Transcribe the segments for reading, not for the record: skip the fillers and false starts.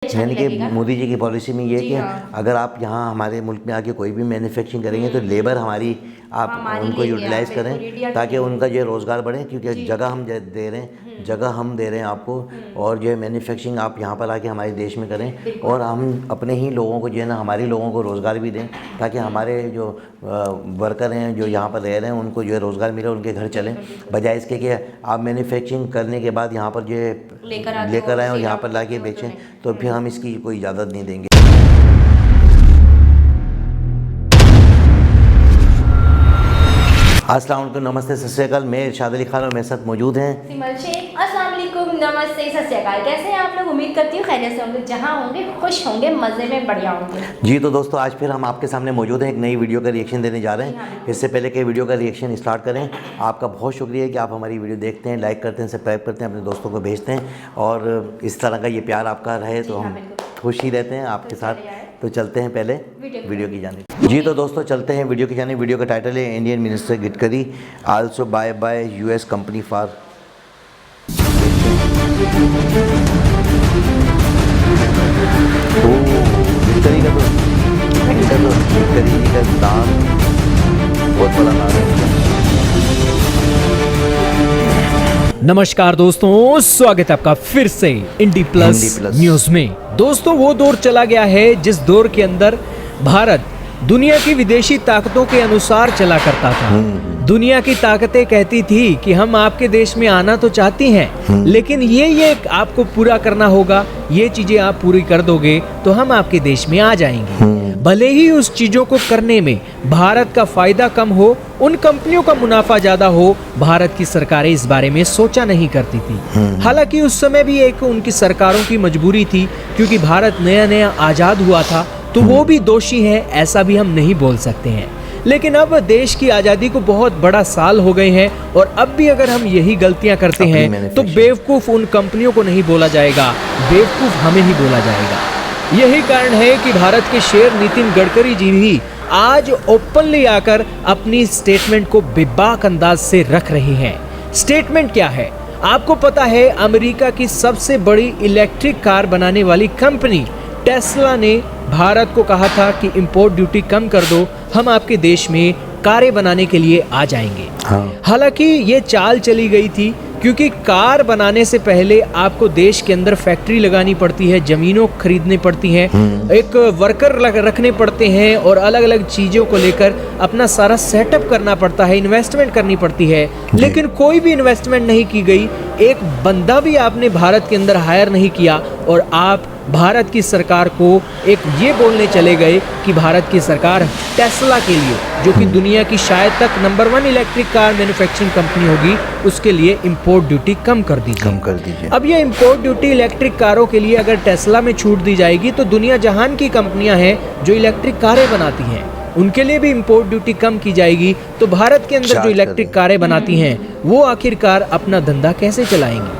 अच्छा यानी नहीं कि लगेगा। मोदी जी की पॉलिसी में ये है जी कि हाँ। अगर आप यहाँ हमारे मुल्क में आके कोई भी मैन्युफैक्चरिंग करेंगे तो लेबर हमारी आप हमारी उनको लेंगे आप, यूटिलाइज़ बिल्कुल करें इंडिया की ताकि लेंगे। उनका जो है रोज़गार बढ़े, क्योंकि जी। जगह हम दे रहे हैं, जगह हम दे रहे हैं आपको, और जो है मैन्युफैक्चरिंग आप यहाँ पर आके हमारे देश में करें बिल्कुल। और हम अपने ही लोगों को जो है ना, हमारे लोगों को रोज़गार भी दें ताकि हमारे जो वर्कर हैं जो यहाँ पर रह रहे हैं उनको जो है रोज़गार मिले, उनके घर चलें, बजाय इसके कि आप मैन्युफैक्चरिंग करने के बाद यहाँ पर जो है लेकर आएँ और यहाँ पर ला के बेचें, तो फिर हम इसकी कोई इजाज़त नहीं देंगे। अस्सलाम वालेकुम, नमस्ते, सत श्री अकाल। मैं इरशाद अली खान और मेरे साथ मौजूद हैं सिमल शेख। अस्सलाम वालेकुम, नमस्ते, सत श्री अकाल। कैसे हैं आप लोग? उम्मीद करती हूँ खैरियत से होंगे, जहाँ होंगे खुश होंगे, मज़े में बढ़िया होंगे। जी। तो दोस्तों, आज फिर हम आपके सामने मौजूद हैं, एक नई वीडियो का रिएक्शन देने जा रहे जी हाँ, हैं। बिल्कुल। इससे पहले कि वीडियो का रिएक्शन स्टार्ट करें, आपका बहुत शुक्रिया कि आप हमारी वीडियो देखते हैं, लाइक करते हैं, सब्सक्राइब करते हैं, अपने दोस्तों को भेजते हैं, और इस तरह का ये प्यार आपका रहे तो जी हाँ, हम बिल्कुल। खुश ही रहते हैं आपके तो साथ। चलिए आए। तो चलते हैं पहले वीडियो वीडियो की जानिब। जी तो दोस्तों, चलते हैं वीडियो की जानिब। वीडियो का टाइटल है Indian minister Gadkari also buy US company for Gadkari ji का नाम बहुत बड़ा नाम है। नमस्कार दोस्तों, स्वागत है आपका फिर से इंडी प्लस न्यूज में। दोस्तों, वो दौर चला गया है जिस दौर के अंदर भारत दुनिया की विदेशी ताकतों के अनुसार चला करता था। दुनिया की ताकतें कहती थी कि हम आपके देश में आना तो चाहती हैं, लेकिन ये आपको पूरा करना होगा, ये चीजें आप पूरी कर दोगे तो हम आपके देश में आ जाएंगे। भले ही उस चीजों को करने में भारत का फायदा कम हो, उन कंपनियों का मुनाफा ज्यादा हो, भारत की सरकारें इस बारे में सोचा नहीं करती थी। हालांकि उस समय भी एक उनकी सरकारों की मजबूरी थी, क्योंकि भारत नया नया आजाद हुआ था, तो वो भी दोषी है, ऐसा भी हम नहीं बोल सकते हैं। लेकिन अब देश की आज़ादी को बहुत बड़ा साल हो गए हैं, और अब भी अगर हम यही गलतियां करते हैं तो बेवकूफ़ उन कंपनियों को नहीं बोला जाएगा, बेवकूफ़ हमें ही बोला जाएगा। यही कारण है कि भारत के शेर नितिन गडकरी जी भी आज ओपनली आकर अपनी स्टेटमेंट को बेबाक अंदाज से रख रही हैं। स्टेटमेंट क्या है आपको पता है? अमेरिका की सबसे बड़ी इलेक्ट्रिक कार बनाने वाली कंपनी टेस्ला ने भारत को कहा था कि इंपोर्ट ड्यूटी कम कर दो, हम आपके देश में कारें बनाने के लिए आ जाएंगे। हालांकि ये चाल चली गई थी, क्योंकि कार बनाने से पहले आपको देश के अंदर फैक्ट्री लगानी पड़ती है, जमीनों खरीदनी पड़ती हैं, एक वर्कर रखने पड़ते हैं, और अलग अलग चीज़ों को लेकर अपना सारा सेटअप करना पड़ता है, इन्वेस्टमेंट करनी पड़ती है। लेकिन कोई भी इन्वेस्टमेंट नहीं की गई, एक बंदा भी आपने भारत के अंदर हायर नहीं किया, और आप भारत की सरकार को एक ये बोलने चले गए कि भारत की सरकार टेस्ला के लिए, जो कि दुनिया की शायद तक number 1 electric car manufacturing company होगी, उसके लिए इंपोर्ट ड्यूटी कम कर दीजिए। अब ये इंपोर्ट ड्यूटी इलेक्ट्रिक कारों के लिए अगर टेस्ला में छूट दी जाएगी, तो दुनिया जहान की कंपनियां हैं जो इलेक्ट्रिक कारें बनाती हैं, उनके लिए भी इंपोर्ट ड्यूटी कम की जाएगी। तो भारत के अंदर जो इलेक्ट्रिक कारें बनाती हैं वो आखिरकार अपना धंधा कैसे चलाएंगी?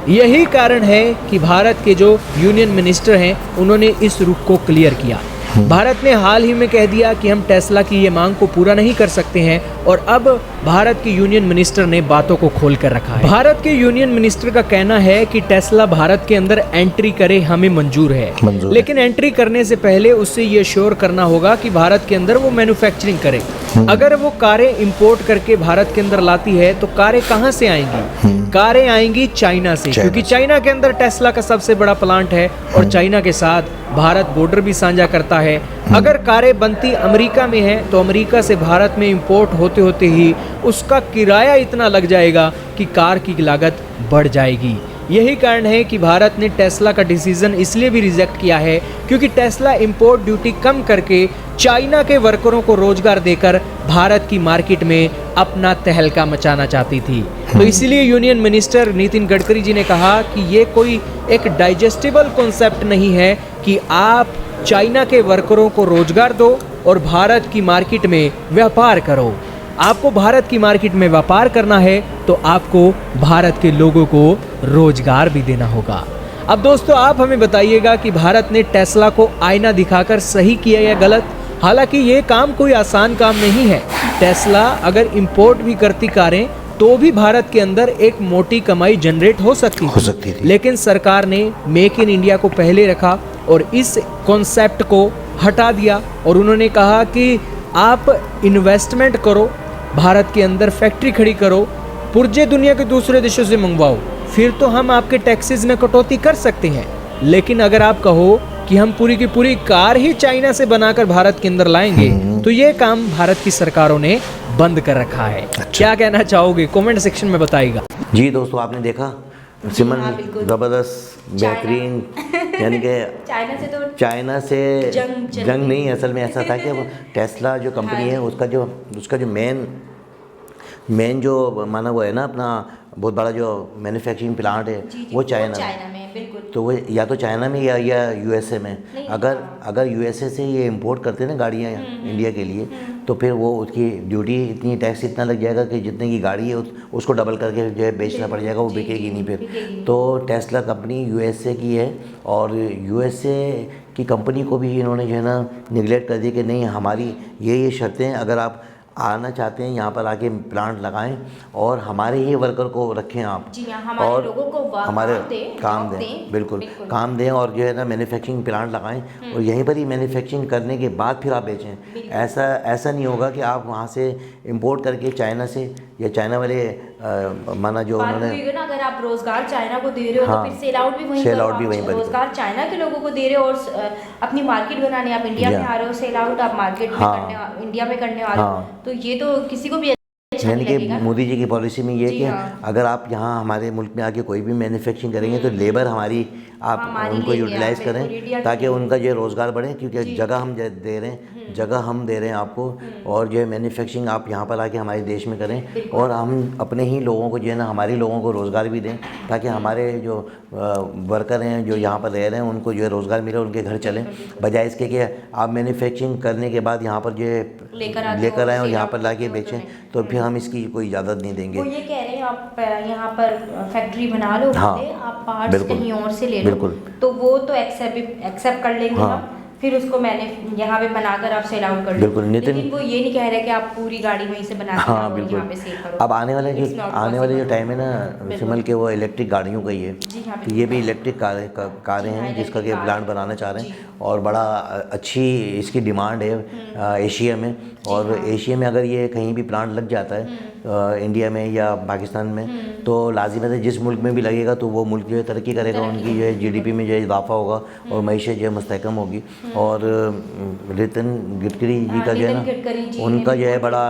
यही कारण है कि भारत के जो यूनियन मिनिस्टर हैं, उन्होंने इस रुख को क्लियर किया। भारत ने हाल ही में कह दिया कि हम टेस्ला की ये मांग को पूरा नहीं कर सकते हैं, और अब भारत के यूनियन मिनिस्टर ने बातों को खोल कर रखा है। भारत के यूनियन मिनिस्टर का कहना है कि टेस्ला भारत के अंदर एंट्री करे हमें मंजूर है, लेकिन एंट्री करने से पहले उससे ये श्योर करना होगा कि भारत के अंदर वो मैन्युफैक्चरिंग करे। अगर वो कारें इंपोर्ट करके भारत के अंदर लाती है तो कारें कहाँ से आएंगी? कारें आएंगी चाइना से, क्योंकि चाइना के अंदर टेस्ला का सबसे बड़ा प्लांट है, और चाइना के साथ भारत बॉर्डर भी साझा करता है। अगर कारें बनती अमेरिका में है तो अमेरिका से भारत में इंपोर्ट होते होते ही उसका किराया इतना लग जाएगा कि कार की लागत बढ़ जाएगी। यही कारण है कि भारत ने टेस्ला का डिसीजन इसलिए भी रिजेक्ट किया है, क्योंकि टेस्ला इंपोर्ट ड्यूटी कम करके चाइना के वर्करों को रोजगार देकर भारत की मार्केट में अपना तहलका मचाना चाहती थी। तो इसीलिए यूनियन मिनिस्टर नितिन गडकरी जी ने कहा कि ये कोई एक डाइजेस्टिबल कॉन्सेप्ट नहीं है कि आप चाइना के वर्करों को रोजगार दो और भारत की मार्केट में व्यापार करो। आपको भारत की मार्केट में व्यापार करना है तो आपको भारत के लोगों को रोजगार भी देना होगा। अब दोस्तों, आप हमें बताइएगा कि भारत ने टेस्ला को आईना दिखाकर सही किया या गलत? हालांकि ये काम कोई आसान काम नहीं है। टेस्ला अगर इंपोर्ट भी करती कारें तो भी भारत के अंदर एक मोटी कमाई जनरेट हो सकती थी। लेकिन सरकार ने मेक इन इंडिया को पहले रखा और इस कॉन्सेप्ट को हटा दिया और उन्होंने कहा कि आप इन्वेस्टमेंट करो, भारत के अंदर फैक्ट्री खड़ी करो, पुर्जे दुनिया के दूसरे देशों से मंगवाओ, फिर तो हम आपके टैक्सेस में कटौती कर सकते हैं। लेकिन अगर आप कहो कि हम पूरी की पूरी कार ही चाइना से बनाकर भारत के अंदर लाएंगे तो ये काम भारत की सरकारों ने बंद कर रखा है। क्या कहना चाहोगे, कमेंट सेक्शन में बताइएगा। जी दोस्तों, आपने देखा सिमन, ज़बरदस्त, बेहतरीन, यानी कि चाइना से जंग नहीं, असल में ऐसा था कि वो टेस्ला जो कंपनी है उसका जो मेन जो माना वो है ना, अपना बहुत बड़ा जो मैन्युफैक्चरिंग प्लांट है वो चाइना में, बिल्कुल। तो वो या तो चाइना में या यूएसए में। अगर यूएसए से ये इंपोर्ट करते हैं ना गाड़ियाँ इंडिया के लिए, तो फिर वो उसकी ड्यूटी इतनी, टैक्स इतना लग जाएगा कि जितने की गाड़ी है उसको डबल करके जो है बेचना पड़ जाएगा, वो बिकेगी नहीं फिर। तो टेस्ला कंपनी यूएसए की है और यूएसए की कंपनी को भी इन्होंने जो है ना निगलेक्ट कर दी कि नहीं, हमारी ये शर्तें, अगर आप आना चाहते हैं यहाँ पर आके प्लांट लगाएं और हमारे ही वर्कर को रखें आप, जी हाँ, हमारे और लोगों को हमारे काम दें, बिल्कुल काम दें और जो है ना मैन्युफैक्चरिंग प्लांट लगाएं और यहीं पर ही मैन्युफैक्चरिंग करने के बाद फिर आप बेचें। ऐसा नहीं होगा कि आप वहाँ से इंपोर्ट करके चाइना से या चाइना वाले माना जो उन्होंने, अगर आप रोजगार चाइना को दे रहे हो तो फिर सेल आउट भी वहीं पर, रोजगार चाइना के लोगों को दे रहे हो और अपनी मार्केट बनाने आप इंडिया में आ रहे हो, सेल आउट आप मार्केट में करने, इंडिया में करने आ रहे हो, तो ये तो किसी को भी अच्छा यानी नहीं कि लगेगा। मोदी जी की पॉलिसी में ये है कि अगर आप यहाँ हमारे मुल्क में आके कोई भी मैन्युफैक्चरिंग करेंगे तो लेबर हमारी आप उनको यूटिलाइज़ करें ताकि उनका जो रोज़गार बढ़े, क्योंकि जगह हम दे रहे हैं आपको, और जो है मैन्युफैक्चरिंग आप यहाँ पर आके हमारे देश में करें और हम अपने ही लोगों को जो है ना, हमारे लोगों को रोज़गार भी दें ताकि हमारे जो वर्कर हैं जो यहाँ पर रह रहे हैं उनको जो है रोज़गार मिले, उनके घर चलें, बजाय इसके कि आप मैन्युफैक्चरिंग करने के बाद यहाँ पर जो है लेकर आएँ और यहाँ पर ला के बेचें, तो फिर हम इसकी कोई इजाज़त नहीं देंगे। वो ये कह रहे हैं आप यहाँ पर फैक्ट्री बना लो, आप पार्ट्स कहीं और से ले लो, तो वो तो एक्सेप्ट कर लेंगे हम, फिर उसको मैंने यहाँ पे बनाकर आप सेल आउट कर लो। बिल्कुल नितिन, लेकिन वो ये नहीं कह रहे कि आप पूरी गाड़ी वहीं से बना के यहाँ पे सेल करो। अब आने वाले जो टाइम है ना सिमल के, वो इलेक्ट्रिक गाड़ियों का ही है, तो ये भी इलेक्ट्रिक कारें हैं जिसका कि प्लांट बनाना चाह रहे हैं और बड़ा अच्छी इसकी डिमांड है एशिया में, और एशिया में अगर ये कहीं भी प्लांट लग जाता है इंडिया में या पाकिस्तान में, तो लाजिमत है जिस मुल्क में भी लगेगा तो वो मुल्क जो है तरक्की करेगा, उनकी जो है जीडीपी में जो है इजाफा होगा और मईशत जो है मुस्तहकम होगी। और नितिन गडकरी जी का जो है ना, उनका जो है बड़ा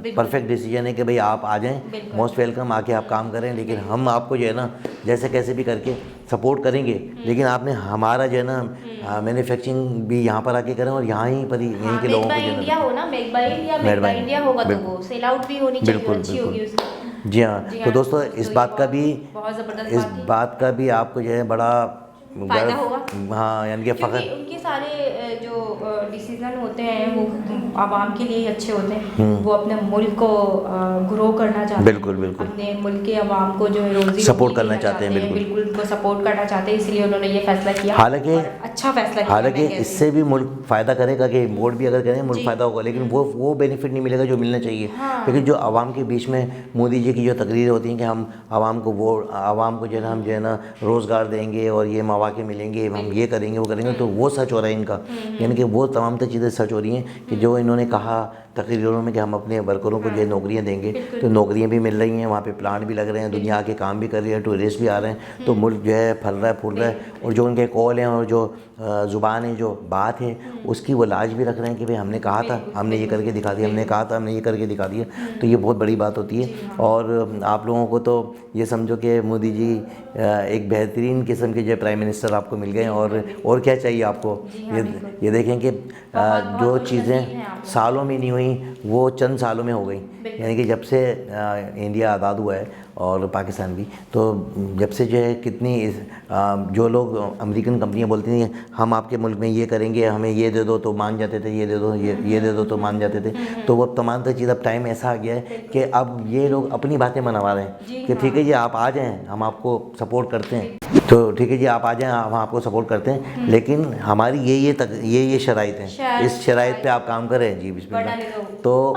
परफेक्ट डिसीजन है कि भाई आप आ जाएं, मोस्ट वेलकम, आके आप काम करें, लेकिन हम आपको जो है ना जैसे कैसे भी करके सपोर्ट करेंगे, लेकिन आपने हमारा जो है ना मैन्युफैक्चरिंग भी यहाँ पर आके करें और यहाँ ही पर यहीं के लोगों को इंडिया हो ना, मेक बाय इंडिया होगा तो वो सेल आउट भी होनी चाहिए, अच्छी होगी उसकी। जी हाँ, तो दोस्तों इस बात का भी आपको जो है बड़ा फायदा होगा। हाँ, यानी कि फ़ख्र, उनके सारे जो डिसीजन होते हैं वो आवाम के लिए ही अच्छे होते हैं, वो अपने मुल्क को ग्रो करना चाहते हैं, बिल्कुल अपने मुल्क के आवाम को जो है रोजी सपोर्ट करना चाहते हैं, बिल्कुल उनको सपोर्ट करना चाहते हैं, इसलिए उन्होंने ये फैसला किया। हालांकि अच्छा फैसला किया, हालांकि इससे भी मुल्क फ़ायदा करेगा कि इम्पोर्ट भी अगर करें मुल्क फ़ायदा होगा, लेकिन वो बेनिफिट नहीं मिलेगा जो मिलना चाहिए। लेकिन जो आवाम के बीच में मोदी जी की जो तकरीरें होती हैं कि हम आवाम को जो है ना, हम जो है ना रोज़गार देंगे और ये मौके मिलेंगे, हम ये करेंगे वो करेंगे, तो वो सच हो रहा है इनका, यानी कि वो तमाम चीज़ें सच हो रही हैं कि जो इन्होंने कहा तकरीरों में कि हम अपने वर्करों को जो नौकरियां देंगे, तो नौकरियां भी मिल रही हैं, वहाँ पे प्लांट भी लग रहे हैं, दुनिया आके काम भी कर रही है, टूरिस्ट भी आ रहे हैं, तो मुल्क जो है फल रहा है, फूल रहा है, और जो उनके कॉल हैं और जो ज़ुबान है, जो बात है, उसकी वो लाज भी रख रहे हैं कि भाई हमने कहा था, हमने ये करके दिखा दिया, हमने कहा था, हमने ये करके दिखा दिया, तो ये बहुत बड़ी बात होती है। और आप लोगों को तो ये समझो कि मोदी जी एक बेहतरीन किस्म के जो प्राइम मिनिस्टर आपको मिल गए, और क्या चाहिए आपको। ये देखें कि जो चीज़ें सालों में नहीं हुई वो चंद सालों में हो गई, यानी कि जब से इंडिया आज़ाद हुआ है और पाकिस्तान भी। तो जब से जो है कितनी जो लोग अमेरिकन कंपनियां बोलती थी हम आपके मुल्क में ये करेंगे, हमें ये दे दो तो मान जाते थे, ये दे दो, ये दे दो तो मान जाते थे। तो वो तमाम तरह चीज़ अब टाइम ऐसा आ गया है कि अब ये लोग अपनी बातें मनवा रहे हैं कि ठीक है जी आप आ जाएँ, हम आपको सपोर्ट करते हैं, तो ठीक है जी आप आ जाएँ, हम आपको सपोर्ट करते हैं, लेकिन हमारी ये शराइत हैं, इस शराइत पे आप काम करें जी बिस्मिल्लाह। तो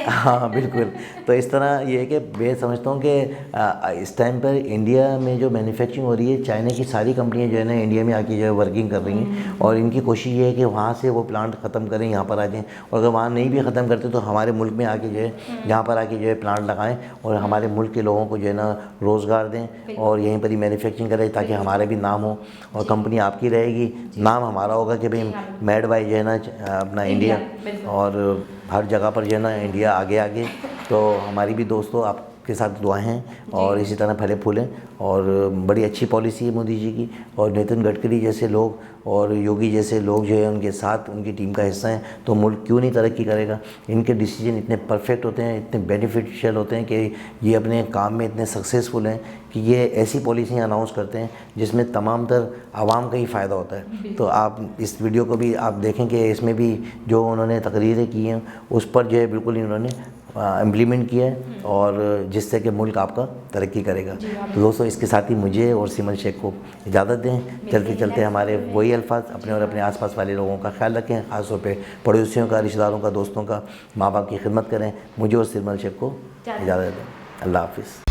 हाँ बिल्कुल। तो इस तरह ये है कि मैं समझता हूँ कि इस टाइम पर इंडिया में जो मैन्युफैक्चरिंग हो रही है, चाइना की सारी कंपनियाँ जो है ना इंडिया में आके जो है वर्किंग कर रही हैं, और इनकी कोशिश ये है कि वहाँ से वो प्लांट ख़त्म करें, यहाँ पर आ जाएँ, और अगर वहाँ नहीं भी ख़त्म करते तो हमारे मुल्क में आके जो है यहाँ पर आके जो है प्लांट लगाएं और हमारे मुल्क के लोगों को जो है ना रोज़गार दें और यहीं पर ही मैन्युफैक्चरिंग करें, ताकि हमारे भी नाम हो और कंपनी आपकी रहेगी, नाम हमारा होगा कि भाई मेड बाय जो है ना अपना इंडिया, और हर जगह पर जो है ना इंडिया आगे आगे। तो हमारी भी दोस्तों आपके साथ दुआएं हैं और इसी तरह फले फूलें, और बड़ी अच्छी पॉलिसी है मोदी जी की, और नितिन गडकरी जैसे लोग और योगी जैसे लोग जो है उनके साथ उनकी टीम का हिस्सा हैं, तो मुल्क क्यों नहीं तरक्की करेगा। इनके डिसीजन इतने परफेक्ट होते हैं, इतने बेनिफिशियल होते हैं कि ये अपने काम में इतने सक्सेसफुल हैं कि ये ऐसी पॉलिसियाँ अनाउंस करते हैं जिसमें तमाम तर आवाम का ही फ़ायदा होता है। तो आप इस वीडियो को भी आप देखें कि इसमें भी जो उन्होंने तकरीरें की हैं उस पर जो है बिल्कुल इन्होंने इम्प्लीमेंट किया है, और जिससे कि मुल्क आपका तरक्की करेगा। तो दोस्तों इसके साथ ही मुझे और सिमन शेख को इजाज़त दें। चलते चलते हमारे वही अल्फाज अपने और अपने आसपास वाले लोगों का ख्याल रखें, ख़ासतौर पे पड़ोसियों का, रिश्तेदारों का, दोस्तों का, माँ बाप की खिदमत करें। मुझे और सिमन शेख को इजाज़त दें। अल्लाह हाफ़िज़।